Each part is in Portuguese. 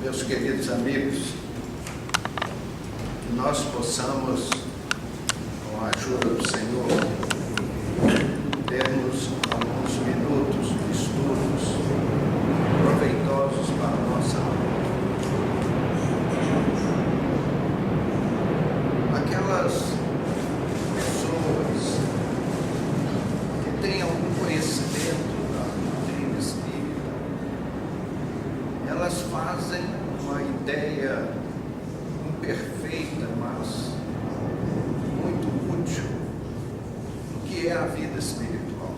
Meus queridos amigos, que nós possamos, com a ajuda do Senhor, termos alguns minutos de estudos proveitosos para a nossa alma. Aquelas pessoas que têm algum conhecimento da doutrina espírita, elas fazem uma ideia imperfeita, mas muito útil do que é a vida espiritual.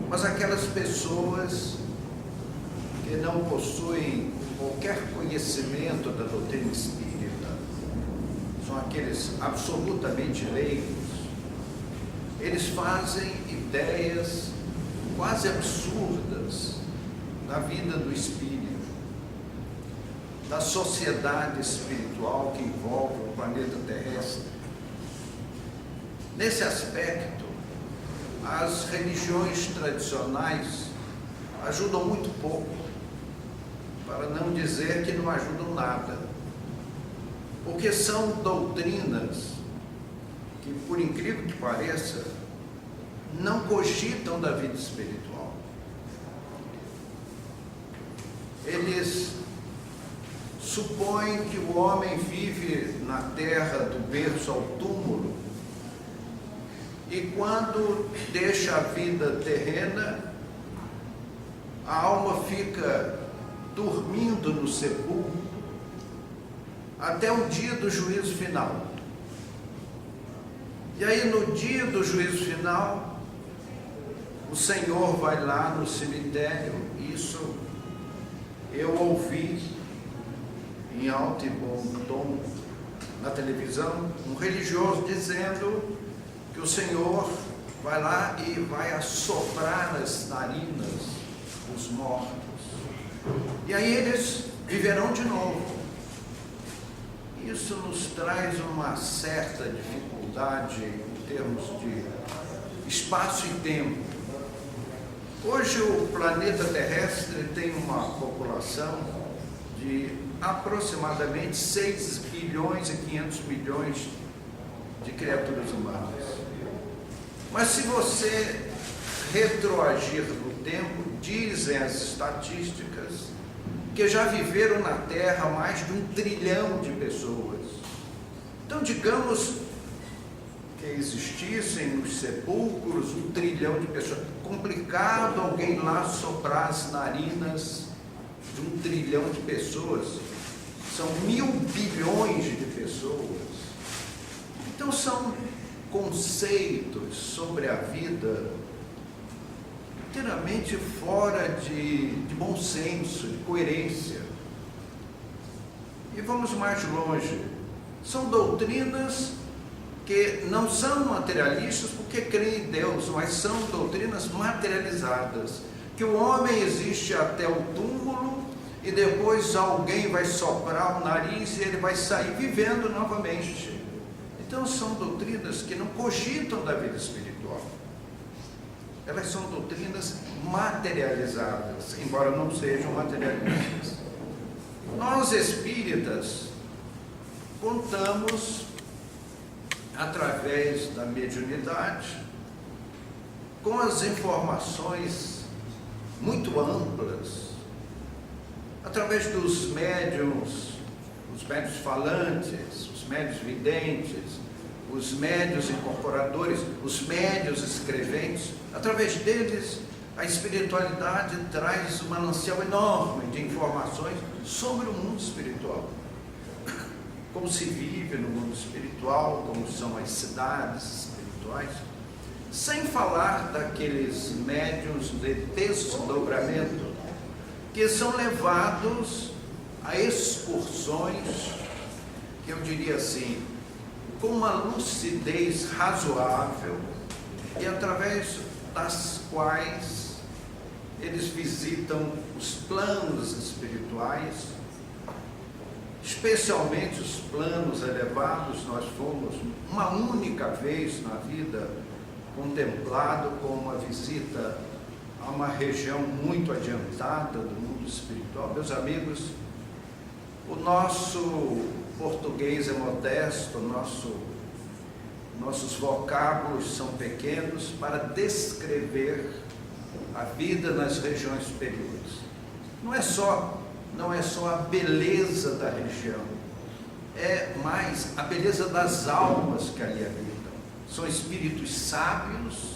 Mas aquelas pessoas que não possuem qualquer conhecimento da doutrina espírita, são aqueles absolutamente leigos, eles fazem ideias quase absurdas da vida do espírito, da sociedade espiritual que envolve o planeta terrestre. Nesse aspecto, as religiões tradicionais ajudam muito pouco, para não dizer que não ajudam nada, porque são doutrinas que, por incrível que pareça, não cogitam da vida espiritual. Eles supõem que o homem vive na terra do berço ao túmulo, e quando deixa a vida terrena, a alma fica dormindo no sepulcro até o dia do juízo final. E aí, no dia do juízo final, o Senhor vai lá no cemitério. Isso eu ouvi em alto e bom tom na televisão, um religioso dizendo que o Senhor vai lá e vai assoprar nas narinas os mortos, e aí eles viverão de novo. Isso nos traz uma certa dificuldade em termos de espaço e tempo. Hoje o planeta terrestre tem uma população de aproximadamente 6 bilhões e 500 milhões de criaturas humanas. Mas se você retroagir no tempo, dizem as estatísticas que já viveram na Terra mais de 1 trilhão de pessoas. Então, digamos que existissem nos sepulcros 1 trilhão de pessoas. Complicado alguém lá soprar as narinas de 1 trilhão de pessoas. São 1.000 bilhões de pessoas. Então, são conceitos sobre a vida inteiramente fora de bom senso, de coerência. E vamos mais longe. São doutrinas que não são materialistas porque creem em Deus, mas são doutrinas materializadas, que o homem existe até o túmulo e depois alguém vai soprar o nariz e ele vai sair vivendo novamente. Então são doutrinas que não cogitam da vida espiritual. Elas são doutrinas materializadas, embora não sejam materialistas. Nós espíritas contamos, através da mediunidade, com as informações muito amplas, através dos médiuns, os médiuns falantes, os médiuns videntes, os médiuns incorporadores, os médiuns escreventes. Através deles, a espiritualidade traz um manancial enorme de informações sobre o mundo espiritual. Como se vive no mundo espiritual, como são as cidades espirituais, sem falar daqueles médiuns de desdobramento que são levados a excursões, que eu diria assim, com uma lucidez razoável, e através das quais eles visitam os planos espirituais, especialmente os planos elevados. Nós fomos uma única vez na vida contemplado com uma visita a uma região muito adiantada do mundo espiritual. Meus amigos, o nosso português é modesto, nossos vocábulos são pequenos para descrever a vida nas regiões superiores. Não é só a beleza da região, é mais a beleza das almas que ali habitam. São espíritos sábios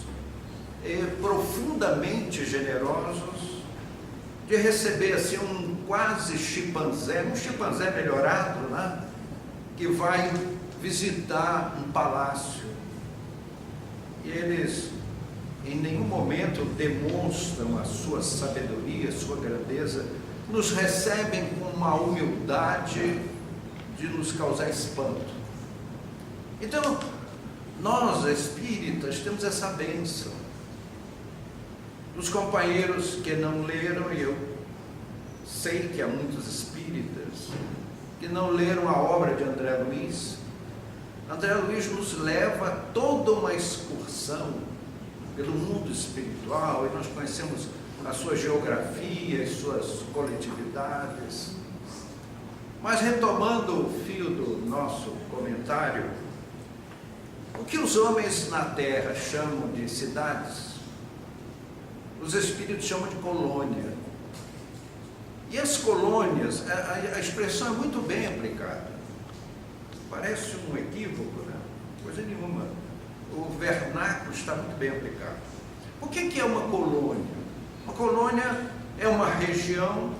e profundamente generosos, de receber assim um quase chimpanzé, um chimpanzé melhorado, né? Que vai visitar um palácio. E eles em nenhum momento demonstram a sua sabedoria, a sua grandeza, nos recebem com uma humildade de nos causar espanto. Então, nós espíritas temos essa bênção. Os companheiros que não leram, e eu sei que há muitos espíritas que não leram a obra de André Luiz. André Luiz nos leva a toda uma excursão pelo mundo espiritual, e nós conhecemos a sua geografia, as suas coletividades. Mas retomando o fio do nosso comentário, o que os homens na Terra chamam de cidades, os espíritos chamam de colônia. E as colônias, a expressão é muito bem aplicada. Parece um equívoco, né? Coisa nenhuma. O vernáculo está muito bem aplicado. O que é uma colônia? Uma colônia é uma região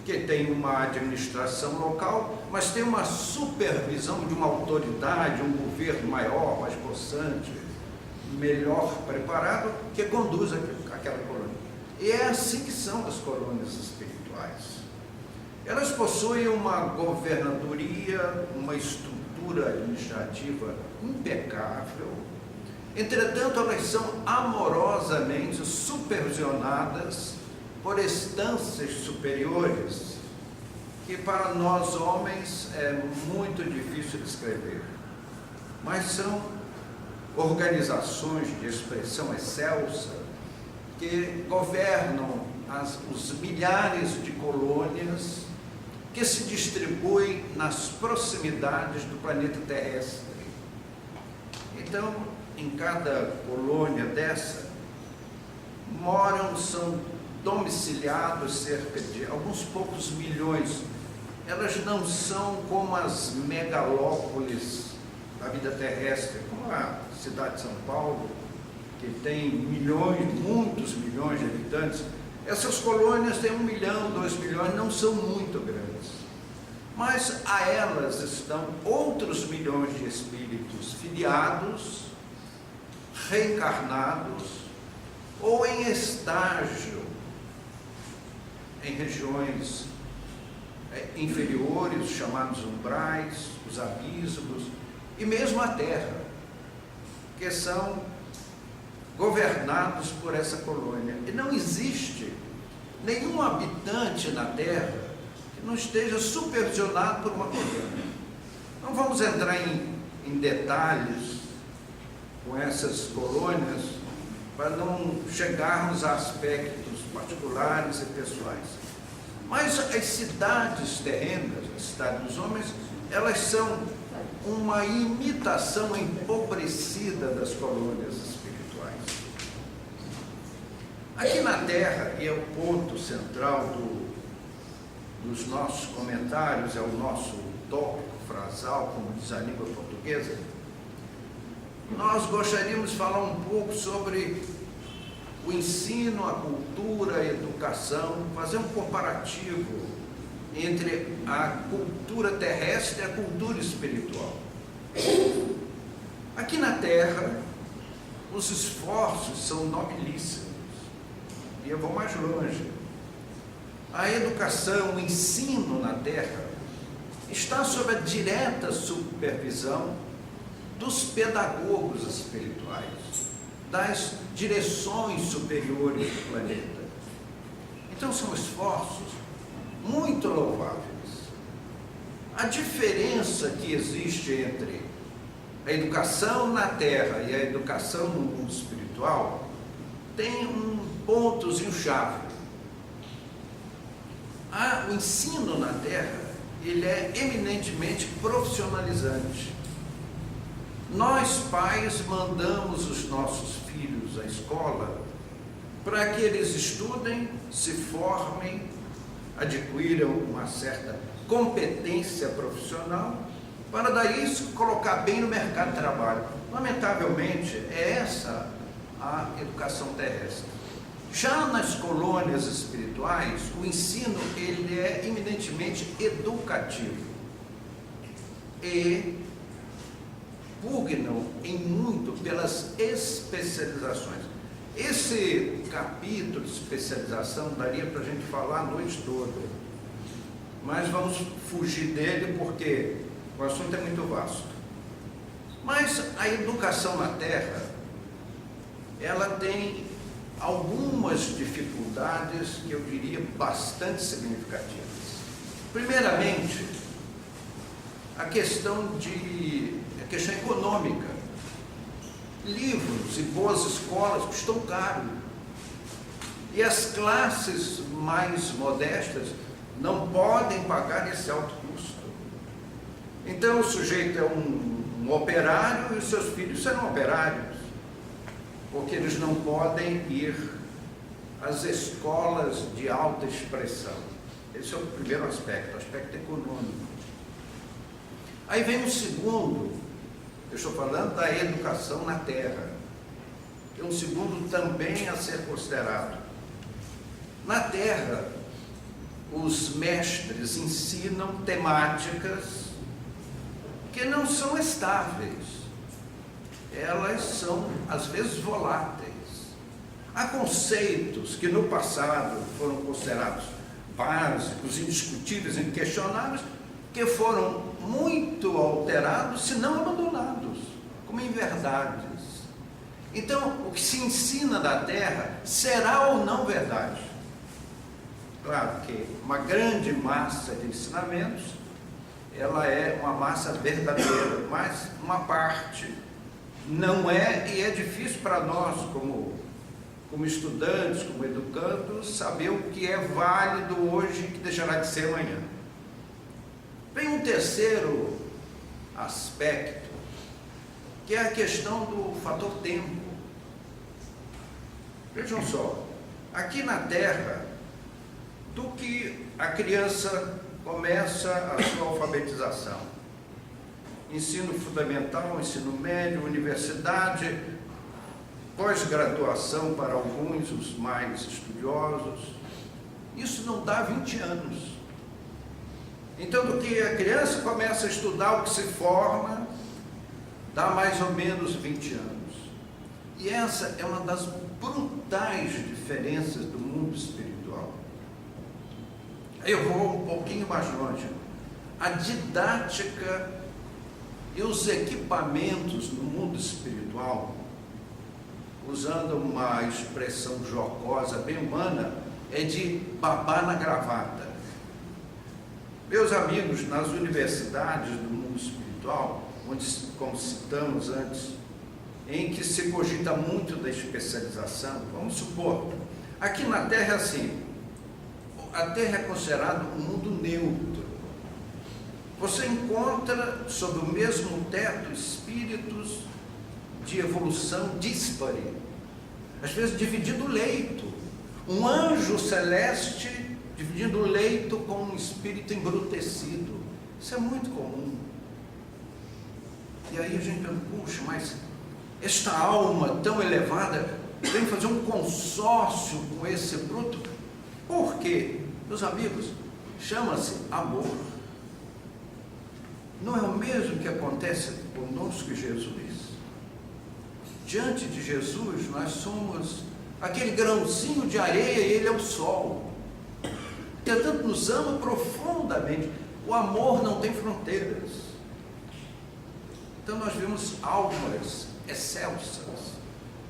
que tem uma administração local, mas tem uma supervisão de uma autoridade, um governo maior, mais possante, melhor preparado, que conduz aquela colônia. E é assim que são as colônias espirituais. Elas possuem uma governadoria, uma estrutura administrativa impecável. Entretanto, elas são amorosamente supervisionadas por instâncias superiores, que para nós homens é muito difícil descrever, mas são organizações de expressão excelsa que governam os milhares de colônias que se distribuem nas proximidades do planeta terrestre. Então, em cada colônia dessa, são domiciliados cerca de alguns poucos milhões. Elas não são como as megalópolis da vida terrestre, como a cidade de São Paulo, que tem milhões, muitos milhões de habitantes. Essas colônias têm 1 milhão, 2 milhões, não são muito grandes. Mas a elas estão outros milhões de espíritos filiados, reencarnados, ou em estágio, em regiões inferiores, chamados umbrais, os abismos, e mesmo a Terra, que são governados por essa colônia. E não existe nenhum habitante na Terra que não esteja supervisionado por uma colônia. Não vamos entrar em detalhes com essas colônias para não chegarmos a aspectos particulares e pessoais. Mas as cidades terrenas, a cidade dos homens, elas são uma imitação empobrecida das colônias espirituais. Aqui na Terra, e é o ponto central dos nossos comentários, é o nosso tópico frasal, como diz a língua portuguesa, nós gostaríamos de falar um pouco sobre o ensino, a cultura, a educação, fazer um comparativo entre a cultura terrestre e a cultura espiritual. Aqui na Terra, os esforços são nobilíssimos. E eu vou mais longe. A educação, o ensino na Terra está sob a direta supervisão dos pedagogos espirituais, das direções superiores do planeta. Então são esforços muito louváveis. A diferença que existe entre a educação na Terra e a educação no mundo espiritual tem um pontozinho chave. O ensino na Terra, ele é eminentemente profissionalizante. Nós, pais, mandamos os nossos filhos à escola para que eles estudem, se formem, adquiram uma certa competência profissional, para daí se colocar bem no mercado de trabalho. Lamentavelmente, é essa a educação terrestre. Já nas colônias espirituais, o ensino ele é eminentemente educativo e pugnam em muito pelas especializações. Esse capítulo de especialização daria para a gente falar a noite toda, mas vamos fugir dele porque o assunto é muito vasto. Mas a educação na Terra, ela tem algumas dificuldades que eu diria bastante significativas. Primeiramente, a questão econômica. Livros e boas escolas custam caro. E as classes mais modestas não podem pagar esse alto custo. Então o sujeito é um operário e os seus filhos serão operários, porque eles não podem ir às escolas de alta expressão. Esse é o primeiro aspecto, o aspecto econômico. Aí vem o segundo, eu estou falando da educação na Terra. Tem um segundo também a ser considerado. Na Terra, os mestres ensinam temáticas que não são estáveis. Elas são, às vezes, voláteis. Há conceitos que no passado foram considerados básicos, indiscutíveis, inquestionáveis, que foram muito alterados, se não abandonados, como inverdades. Então, o que se ensina da Terra será ou não verdade? Claro que uma grande massa de ensinamentos, ela é uma massa verdadeira, mas uma parte não é, e é difícil para nós, como estudantes, como educandos, saber o que é válido hoje e que deixará de ser amanhã. Vem um terceiro aspecto, que é a questão do fator tempo. Vejam só, aqui na Terra, do que a criança começa a sua alfabetização, ensino fundamental, ensino médio, universidade, pós-graduação para alguns, os mais estudiosos, isso não dá 20 anos. Então, do que a criança começa a estudar, o que se forma, dá mais ou menos 20 anos. E essa é uma das brutais diferenças do mundo espiritual. Aí eu vou um pouquinho mais longe. A didática e os equipamentos no mundo espiritual, usando uma expressão jocosa, bem humana, é de babar na gravata. Meus amigos, nas universidades do mundo espiritual, onde, como citamos antes, em que se cogita muito da especialização, vamos supor, aqui na Terra é assim, a Terra é considerada um mundo neutro. Você encontra sob o mesmo teto espíritos de evolução díspare, às vezes dividindo o leito. Um anjo celeste dividindo o leito com um espírito embrutecido. Isso é muito comum. E aí a gente pensa, puxa, mas esta alma tão elevada vem fazer um consórcio com esse bruto. Por quê? Meus amigos, chama-se amor. Não é o mesmo que acontece conosco e Jesus? Diante de Jesus, nós somos aquele grãozinho de areia e Ele é o sol. Portanto, nos ama profundamente. O amor não tem fronteiras. Então, nós vimos almas excelsas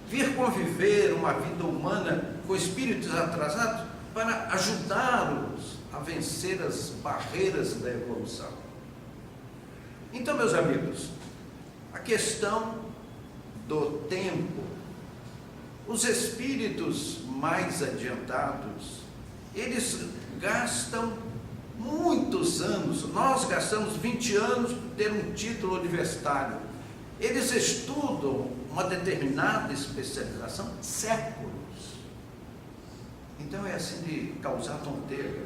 vir conviver uma vida humana com espíritos atrasados para ajudá-los a vencer as barreiras da evolução. Então, meus amigos, a questão do tempo Os espíritos mais adiantados, eles gastam muitos anos. Nós gastamos 20 anos para ter um título universitário. Eles estudam uma determinada especialização séculos. Então é assim de causar tonteira.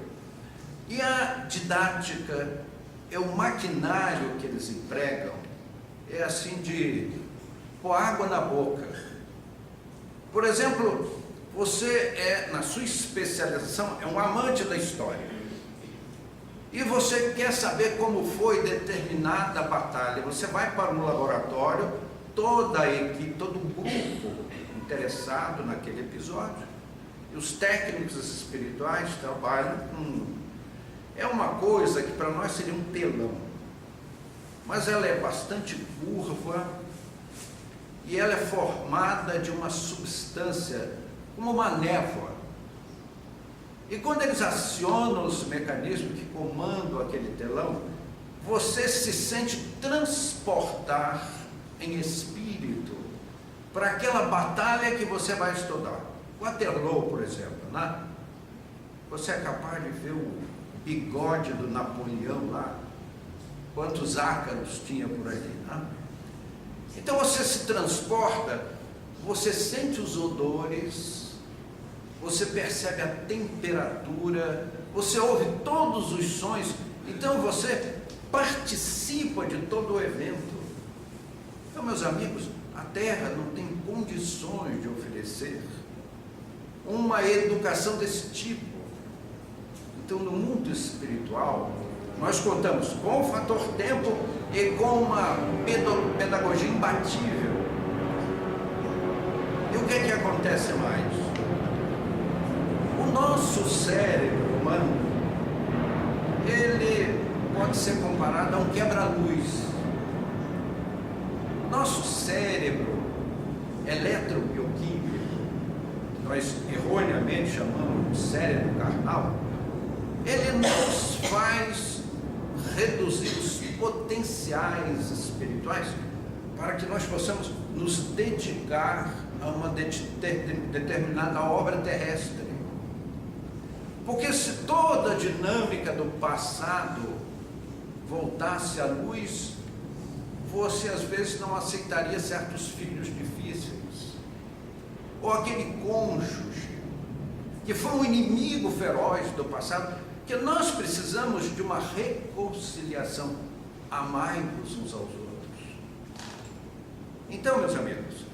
E a didática, é o maquinário que eles empregam, é assim de pôr água na boca. Por exemplo, você na sua especialização, é um amante da história. E você quer saber como foi determinada batalha. Você vai para um laboratório, toda a equipe, todo o grupo interessado naquele episódio. E os técnicos espirituais trabalham com... É uma coisa que para nós seria um telão. Mas ela é bastante curva e ela é formada de uma substância, como uma névoa. E quando eles acionam os mecanismos que comandam aquele telão, você se sente transportar em espírito para aquela batalha que você vai estudar. Waterloo, por exemplo, né? Você é capaz de ver o bigode do Napoleão lá, quantos ácaros tinha por ali, né? Então você se transporta, você sente os odores, você percebe a temperatura, você ouve todos os sons, então você participa de todo o evento. Então, meus amigos, a Terra não tem condições de oferecer uma educação desse tipo. Então, no mundo espiritual, nós contamos com o fator tempo e com uma pedagogia imbatível. E o que é que acontece mais? O nosso cérebro humano, ele pode ser comparado a um quebra-luz. Nosso cérebro eletrobioquímico, que nós erroneamente chamamos de cérebro carnal, ele nos faz reduzir os potenciais espirituais para que nós possamos nos dedicar a uma determinada obra terrestre. Porque se toda a dinâmica do passado voltasse à luz, você às vezes não aceitaria certos filhos difíceis, ou aquele cônjuge que foi um inimigo feroz do passado, que nós precisamos de uma reconciliação. Amai-vos uns aos outros. Então, meus amigos,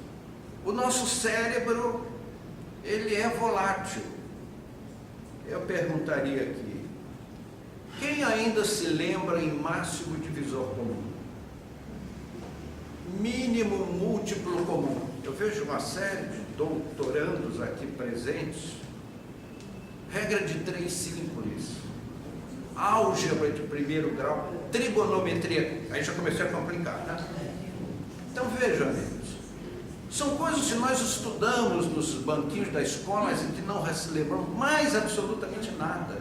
o nosso cérebro, ele é volátil. Eu perguntaria aqui, quem ainda se lembra em máximo divisor comum? Mínimo múltiplo comum. Eu vejo uma série de doutorandos aqui presentes, regra de 3 simples, álgebra de primeiro grau, trigonometria, aí já comecei a complicar, né? Então vejam, amigos, são coisas que nós estudamos nos banquinhos da escola e que não lembramos mais absolutamente nada,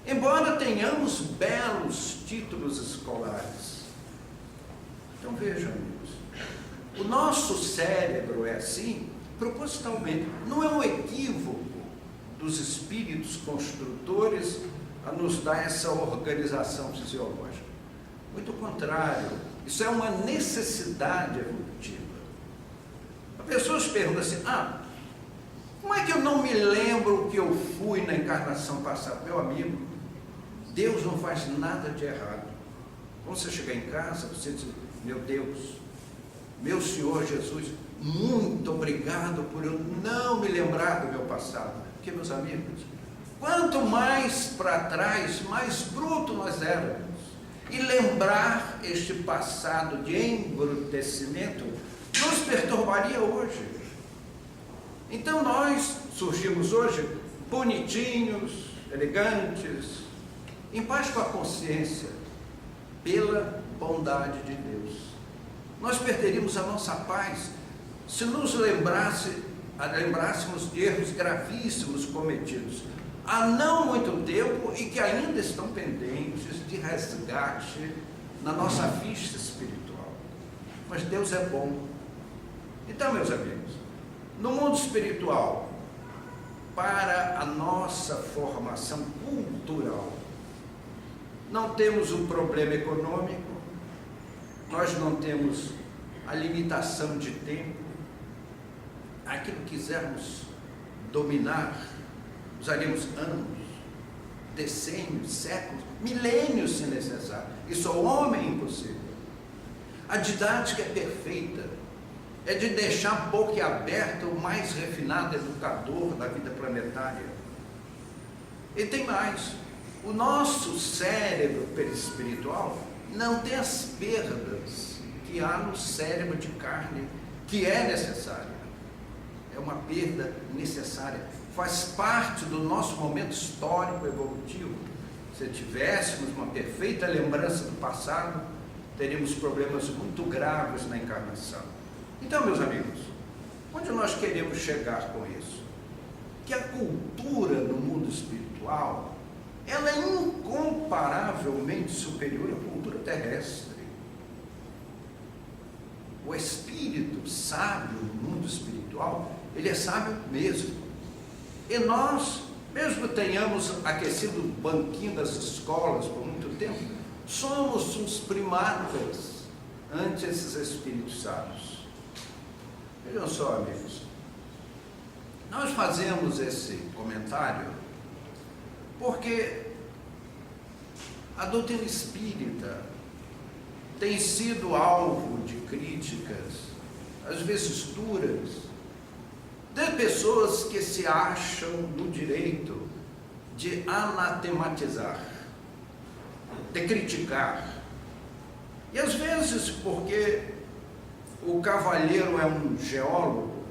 embora tenhamos belos títulos escolares. Então vejam, amigos, o nosso cérebro é assim propositalmente, não é um equívoco dos espíritos construtores a nos dar essa organização fisiológica. Muito contrário, isso é uma necessidade evolutiva. As pessoas perguntam assim, como é que eu não me lembro que eu fui na encarnação passada? Meu amigo, Deus não faz nada de errado. Quando você chegar em casa, você diz, meu Deus, meu Senhor Jesus, muito obrigado por eu não me lembrar do meu passado. Porque, meus amigos, quanto mais para trás, mais bruto nós éramos. E lembrar este passado de embrutecimento nos perturbaria hoje. Então nós surgimos hoje bonitinhos, elegantes, em paz com a consciência, pela bondade de Deus. Nós perderíamos a nossa paz se nos lembrássemos de erros gravíssimos cometidos há não muito tempo e que ainda estão pendentes de resgate na nossa ficha espiritual. Mas Deus é bom. Então, meus amigos, No mundo espiritual, para a nossa formação cultural, não temos o problema econômico, nós não temos a limitação de tempo. Aquilo que quisermos dominar, usaríamos anos, decênios, séculos, milênios se necessário. Isso ao homem é impossível. A didática é perfeita, é de deixar boquiaberto o mais refinado educador da vida planetária. E tem mais, o nosso cérebro perispiritual não tem as perdas que há no cérebro de carne, que é necessária. É uma perda necessária, faz parte do nosso momento histórico evolutivo. Se tivéssemos uma perfeita lembrança do passado, teríamos problemas muito graves na encarnação. Então, meus amigos, onde nós queremos chegar com isso? Que a cultura no mundo espiritual, ela é incomparavelmente superior à cultura terrestre. O espírito sábio no mundo espiritual, ele é sábio mesmo. E nós, mesmo tenhamos aquecido o banquinho das escolas por muito tempo, somos uns primatas ante esses espíritos sábios. Vejam só, amigos, nós fazemos esse comentário porque a doutrina espírita tem sido alvo de críticas, às vezes duras, de pessoas que se acham no direito de anatematizar, de criticar. E às vezes porque o cavalheiro é um geólogo,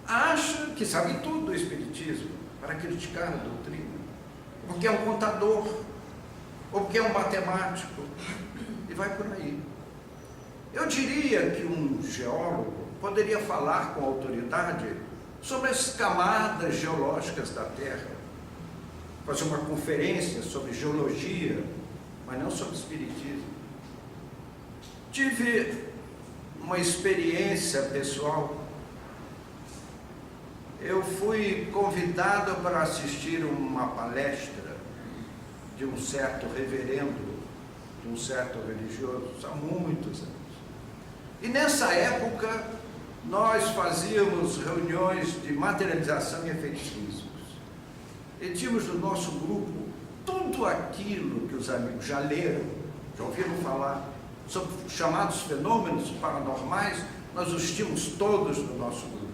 acha que sabe tudo do espiritismo para criticar a doutrina, porque é um contador, ou porque é um matemático, e vai por aí. Eu diria que um geólogo poderia falar com autoridade sobre as camadas geológicas da Terra, fazer uma conferência sobre geologia, mas não sobre espiritismo. Tive uma experiência pessoal. Eu fui convidado para assistir uma palestra de um certo reverendo, de um certo religioso, há muitos anos. E nessa época, nós fazíamos reuniões de materialização e efeitos físicos. E tínhamos no nosso grupo tudo aquilo que os amigos já leram, já ouviram falar, sobre chamados fenômenos paranormais, nós os tínhamos todos no nosso grupo.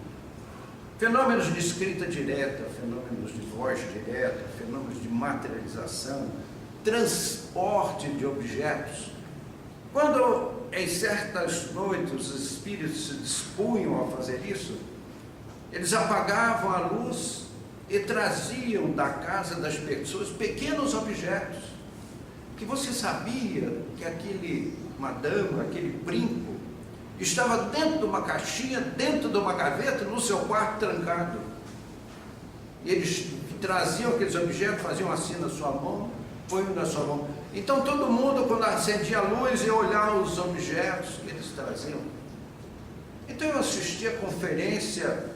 Fenômenos de escrita direta, fenômenos de voz direta, fenômenos de materialização, transporte de objetos. Quando em certas noites os espíritos se dispunham a fazer isso, eles apagavam a luz e traziam da casa das pessoas pequenos objetos, que você sabia que aquele madame, aquele brinco, estava dentro de uma caixinha, dentro de uma gaveta, no seu quarto trancado. E eles traziam aqueles objetos, faziam assim na sua mão, põem na sua mão. Então todo mundo, quando acendia a luz, ia olhar os objetos que eles traziam. Então eu assisti a conferência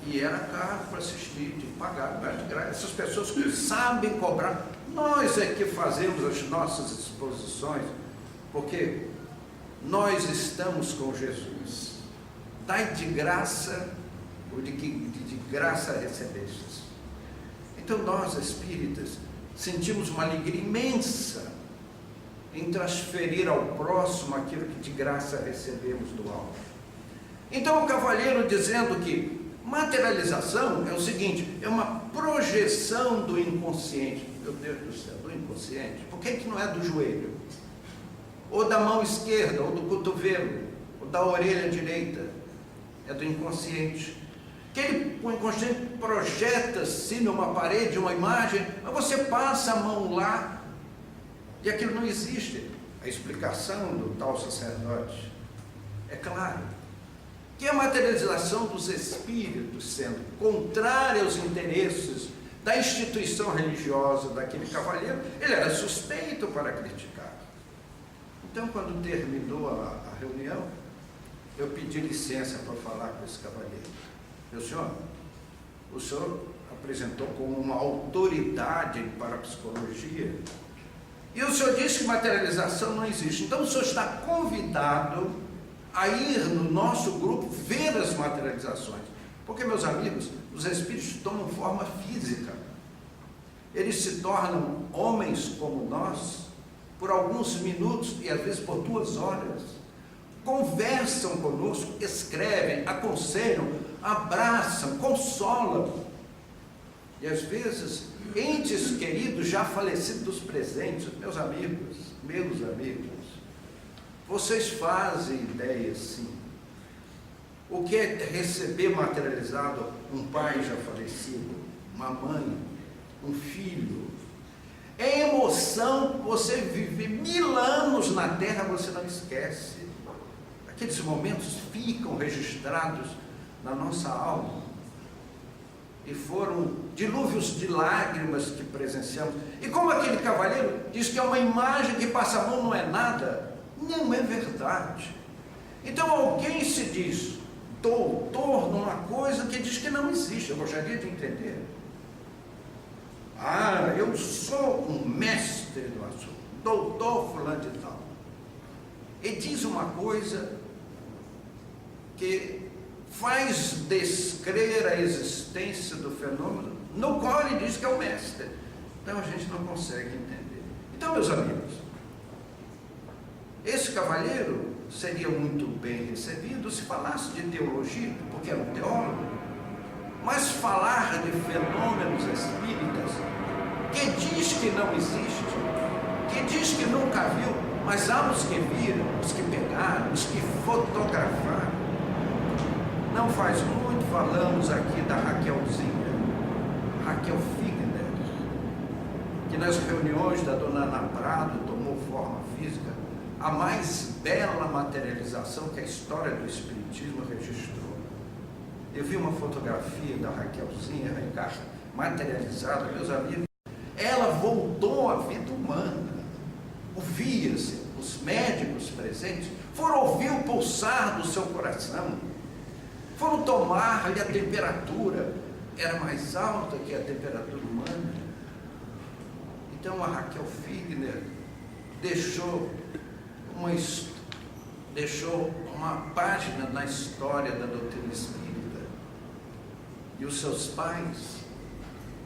e era caro para assistir, de pagar, não era de graça. Essas pessoas que sabem cobrar, nós é que fazemos as nossas exposições, porque nós estamos com Jesus. Dai de graça o de que de graça recebestes. Então nós, espíritas, sentimos uma alegria imensa em transferir ao próximo aquilo que de graça recebemos do alto. Então o cavalheiro dizendo que materialização é o seguinte, é uma projeção do inconsciente. Meu Deus do céu, do inconsciente. Por que não é do joelho? Ou da mão esquerda, ou do cotovelo, ou da orelha direita? É do inconsciente. O inconsciente projeta-se numa parede, uma imagem, mas você passa a mão lá e aquilo não existe. A explicação do tal sacerdote é claro, que a materialização dos espíritos sendo contrária aos interesses da instituição religiosa daquele cavalheiro, ele era suspeito para criticar. Então, quando terminou a reunião, eu pedi licença para falar com esse cavalheiro. O senhor apresentou como uma autoridade em parapsicologia, e o senhor disse que materialização não existe. Então o senhor está convidado a ir no nosso grupo ver as materializações. Porque, meus amigos, os espíritos tomam forma física. Eles se tornam homens como nós por alguns minutos e às vezes por 2 horas. Conversam conosco, escrevem, aconselham, abraçam, consolam. E às vezes, entes queridos já falecidos presentes, meus amigos, vocês fazem ideia, sim, o que é receber materializado um pai já falecido, uma mãe, um filho. É emoção. Você vive 1000 anos na Terra, você não esquece. Aqueles momentos ficam registrados na nossa alma. E foram dilúvios de lágrimas que presenciamos. E como aquele cavalheiro diz que é uma imagem que passa a mão, não é nada. Não é verdade. Então alguém se diz doutor numa coisa que diz que não existe. Eu gostaria de entender. Eu sou um mestre do assunto, doutor fulano de tal. E diz uma coisa que faz descrer a existência do fenômeno, no qual ele diz que é o mestre. Então a gente não consegue entender. Então, meus amigos, esse cavalheiro seria muito bem recebido se falasse de teologia, porque era um teólogo, mas falar de fenômenos espíritas, que diz que não existe, que diz que nunca viu, mas há os que viram, os que pegaram, os que fotografaram. Não faz muito falamos aqui da Raquelzinha, Raquel Figner, que nas reuniões da dona Ana Prado tomou forma física, a mais bela materialização que a história do Espiritismo registrou. Eu vi uma fotografia da Raquelzinha, Ricardo, materializada, meus amigos, ela voltou à vida humana. Ouvia-se, os médicos presentes foram ouvir o pulsar do seu coração, foram tomar-lhe a temperatura, era mais alta que a temperatura humana. Então a Raquel Figner deixou uma página na história da doutrina espírita. E os seus pais,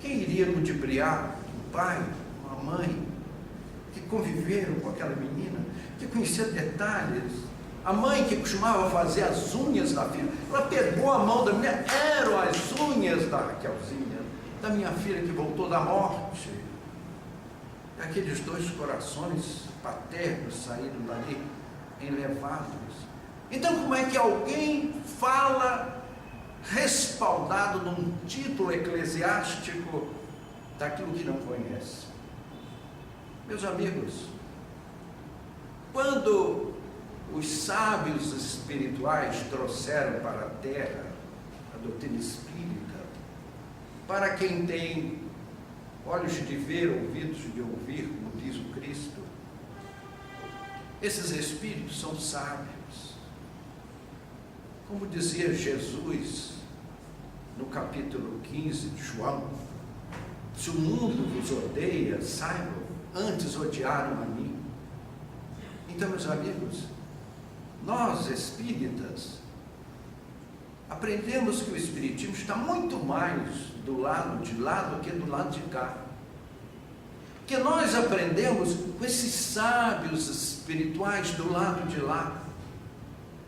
quem iria ludibriar um pai, uma mãe, que conviveram com aquela menina, que conhecia detalhes? A mãe que costumava fazer as unhas da filha, ela pegou a mão da menina, eram as unhas da Raquelzinha, da minha filha que voltou da morte. Aqueles 2 corações paternos saíram dali enlevados. Então, como é que alguém fala respaldado num título eclesiástico daquilo que não conhece? Meus amigos, quando os sábios espirituais trouxeram para a Terra a doutrina espírita, para quem tem olhos de ver, ouvidos de ouvir, como diz o Cristo, esses espíritos são sábios. Como dizia Jesus no capítulo 15 de João: se o mundo vos odeia, saibam, antes odiaram a mim. Então, meus amigos, nós espíritas aprendemos que o espiritismo está muito mais do lado de lá do que do lado de cá. Que nós aprendemos com esses sábios espirituais do lado de lá,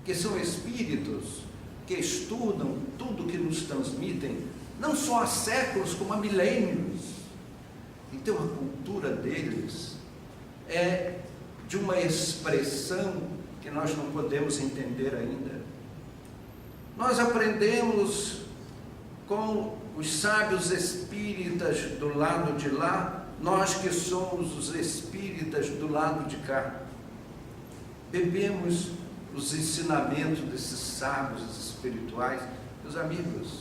que são espíritos que estudam tudo que nos transmitem, não só há séculos, como há milênios. Então a cultura deles é de uma expressão que nós não podemos entender ainda. Nós aprendemos com os sábios espíritas do lado de lá, nós que somos os espíritas do lado de cá. Bebemos os ensinamentos desses sábios espirituais. Meus amigos,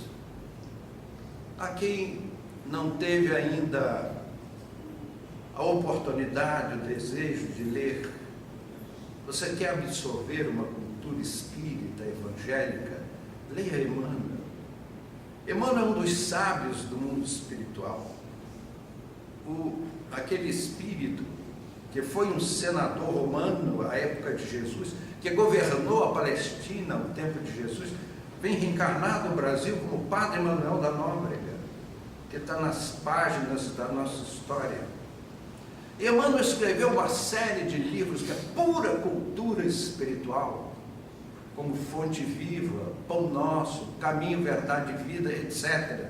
a quem não teve ainda a oportunidade, o desejo de ler, você quer absorver uma cultura espírita, evangélica, leia Emmanuel. Emmanuel é um dos sábios do mundo espiritual. Aquele espírito que foi um senador romano à época de Jesus, que governou a Palestina no tempo de Jesus, vem reencarnado no Brasil como Padre Manuel da Nóbrega, que está nas páginas da nossa história. E Emmanuel escreveu uma série de livros que é pura cultura espiritual, como Fonte Viva, Pão Nosso, Caminho, Verdade e Vida, etc.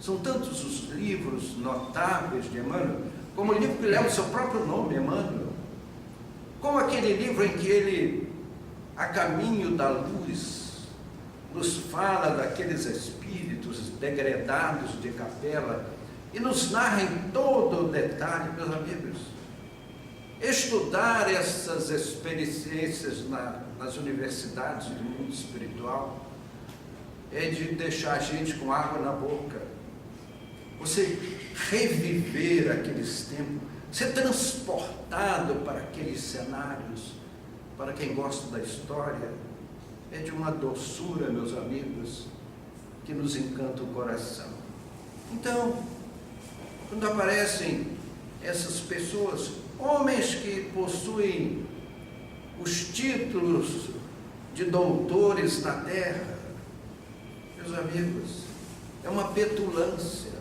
São tantos os livros notáveis de Emmanuel, como o livro que leva o seu próprio nome, Emmanuel, como aquele livro em que ele, a caminho da luz, nos fala daqueles espíritos degredados de capela e nos narra em todo o detalhe, meus amigos. Estudar essas experiências nas universidades do mundo espiritual é de deixar a gente com água na boca. Você reviver aqueles tempos, ser transportado para aqueles cenários, para quem gosta da história, é de uma doçura, meus amigos, que nos encanta o coração. Então, quando aparecem essas pessoas, homens que possuem os títulos de doutores na terra, meus amigos, é uma petulância.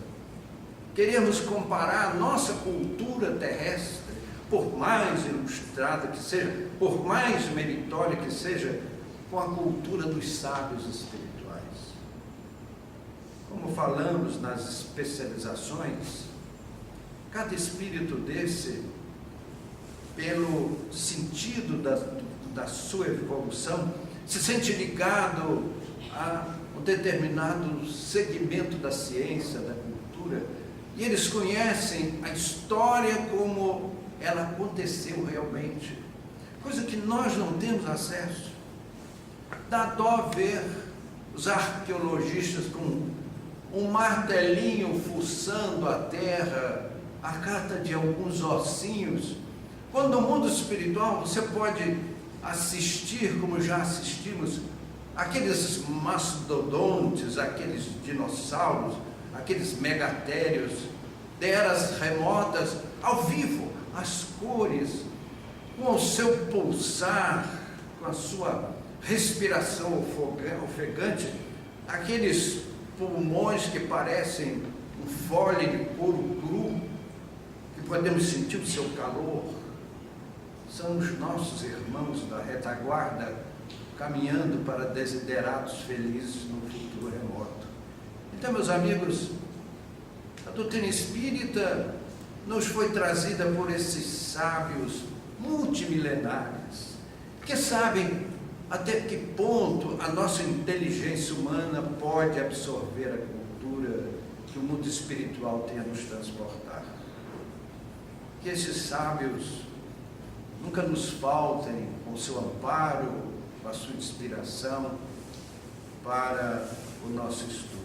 Queremos comparar a nossa cultura terrestre, por mais ilustrada que seja, por mais meritória que seja, com a cultura dos sábios espirituais. Como falamos nas especializações, cada espírito desse, pelo sentido da sua evolução, se sente ligado a um determinado segmento da ciência, da cultura, e eles conhecem a história como ela aconteceu realmente, coisa que nós não temos acesso. Dá dó ver os arqueologistas com um martelinho fuçando a terra, a cata de alguns ossinhos, quando no mundo espiritual você pode assistir, como já assistimos, aqueles mastodontes, aqueles dinossauros, aqueles megatérios de eras remotas, ao vivo, as cores, com o seu pulsar, com a sua respiração ofegante, aqueles pulmões que parecem um fole de couro cru, que podemos sentir o seu calor, são os nossos irmãos da retaguarda, caminhando para desiderados felizes no futuro remoto. Então, meus amigos, a doutrina espírita nos foi trazida por esses sábios multimilenares, que sabem até que ponto a nossa inteligência humana pode absorver a cultura que o mundo espiritual tem a nos transportar. Que esses sábios nunca nos faltem com o seu amparo, com a sua inspiração para o nosso estudo.